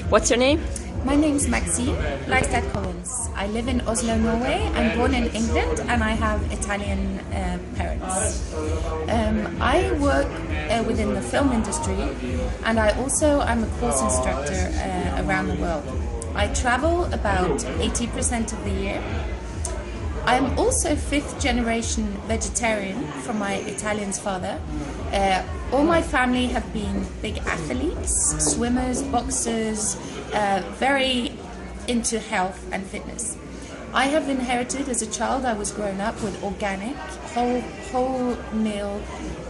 What's your name? My name's Maxine Lystad Collins. I live in Oslo, Norway. I'm born in England and I have Italian parents. I work within the film industry, and I'm a course instructor around the world. I travel about 80% of the year. I'm also fifth generation vegetarian from my Italian father. All my family have been big athletes, swimmers, boxers, very into health and fitness. I have inherited, as a child, I was grown up with organic, whole meal,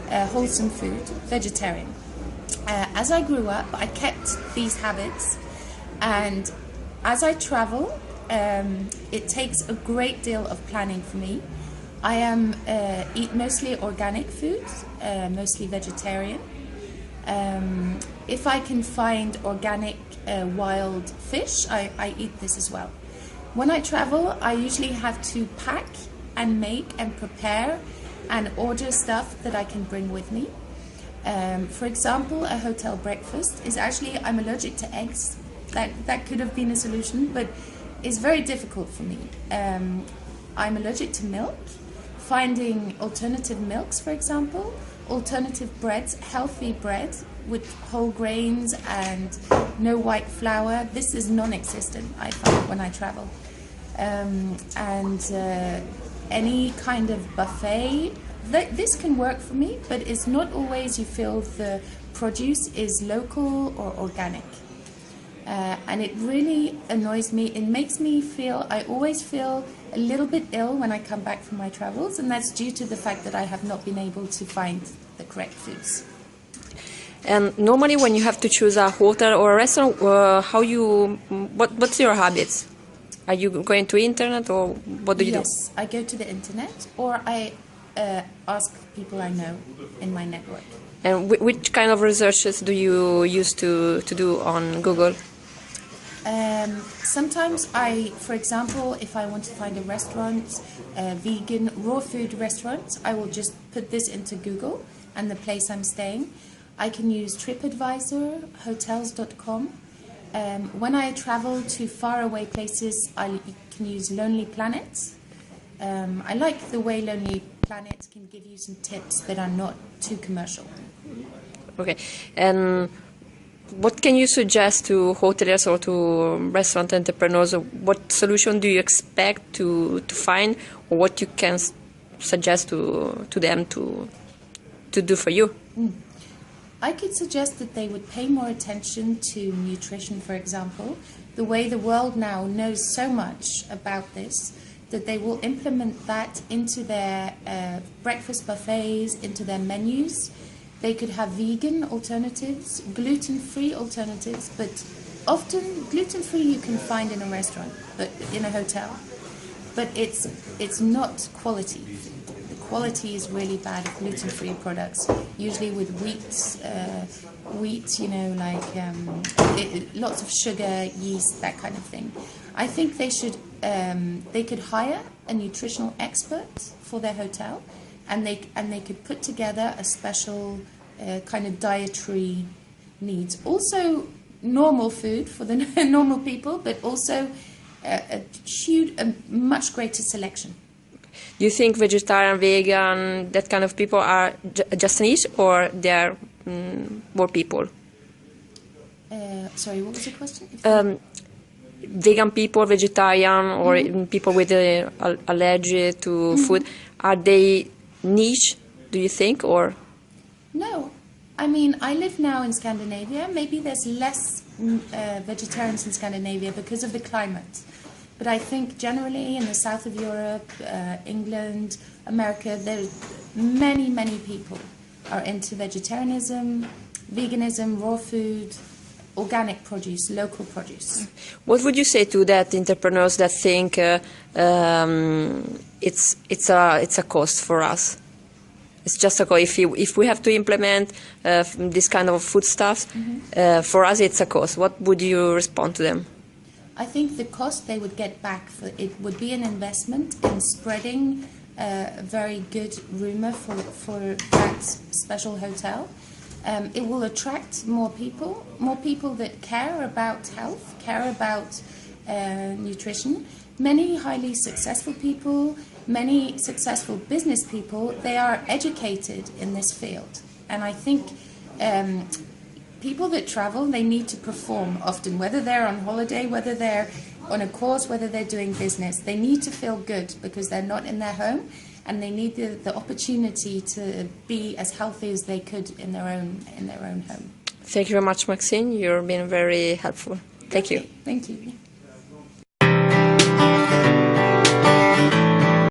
wholesome food, vegetarian. As I grew up, I kept these habits, and as I travel, it takes a great deal of planning for me. I eat mostly organic foods, mostly vegetarian. If I can find organic wild fish, I eat this as well. When I travel, I usually have to pack and make and prepare and order stuff that I can bring with me. For example, a hotel breakfast is actually, I'm allergic to eggs. That could have been a solution, but it's very difficult for me. I'm allergic to milk. Finding alternative milks, for example, alternative breads, healthy bread with whole grains and no white flour, this is non-existent, I find, when I travel. Any kind of buffet, this can work for me, but it's not always you feel the produce is local or organic. And it really annoys me. It makes me feel, I always feel a little bit ill when I come back from my travels, and that's due to the fact that I have not been able to find the correct foods. And normally when you have to choose a hotel or a restaurant, what's your habits? Are you going to internet, or what do you do? Yes, I go to the internet, or I ask people I know in my network. And which kind of researches do you use to do on Google? Sometimes for example, if I want to find a restaurant, a vegan, raw food restaurant, I will just put this into Google and the place I'm staying. I can use TripAdvisor, hotels.com. When I travel to faraway places, I can use Lonely Planet. I like the way Lonely Planet can give you some tips that are not too commercial. Okay, and what can you suggest to hoteliers or to restaurant entrepreneurs? What solution do you expect to find, or what you can suggest to them to do for you? I could suggest that they would pay more attention to nutrition, for example. The way the world now knows so much about this, that they will implement that into their breakfast buffets, into their menus. They could have vegan alternatives, gluten-free alternatives, but often gluten-free you can find in a restaurant, but in a hotel. But it's not quality. The quality is really bad of gluten-free products, usually with wheat, you know, like lots of sugar, yeast, that kind of thing. I think they could hire a nutritional expert for their hotel, and they could put together a special kind of dietary needs. Also normal food for the normal people, but also a much greater selection. Do you think vegetarian, vegan, that kind of people are just a niche, or they are more people? Sorry, what was the question? Vegan people, vegetarian, or people with allergy to food, are they niche, do you think, or? No. I mean, I live now in Scandinavia. Maybe there's less vegetarians in Scandinavia because of the climate. But I think generally in the south of Europe, England, America, there's many, many people are into vegetarianism, veganism, raw food, organic produce, local produce. What would you say to that entrepreneurs that think it's a cost for us? It's just a cost. If we have to implement this kind of foodstuffs, for us it's a cost. What would you respond to them? I think the cost they would get back for it would be an investment in spreading a very good rumor for that special hotel. It will attract more people that care about health, care about nutrition. Many highly successful people, many successful business people, they are educated in this field. And I think people that travel, they need to perform often, whether they're on holiday, whether they're on a course, whether they're doing business. They need to feel good because they're not in their home, and they need the opportunity to be as healthy as they could in their own home. Thank you very much, Maxine. You've been very helpful. Thank you. Thank you.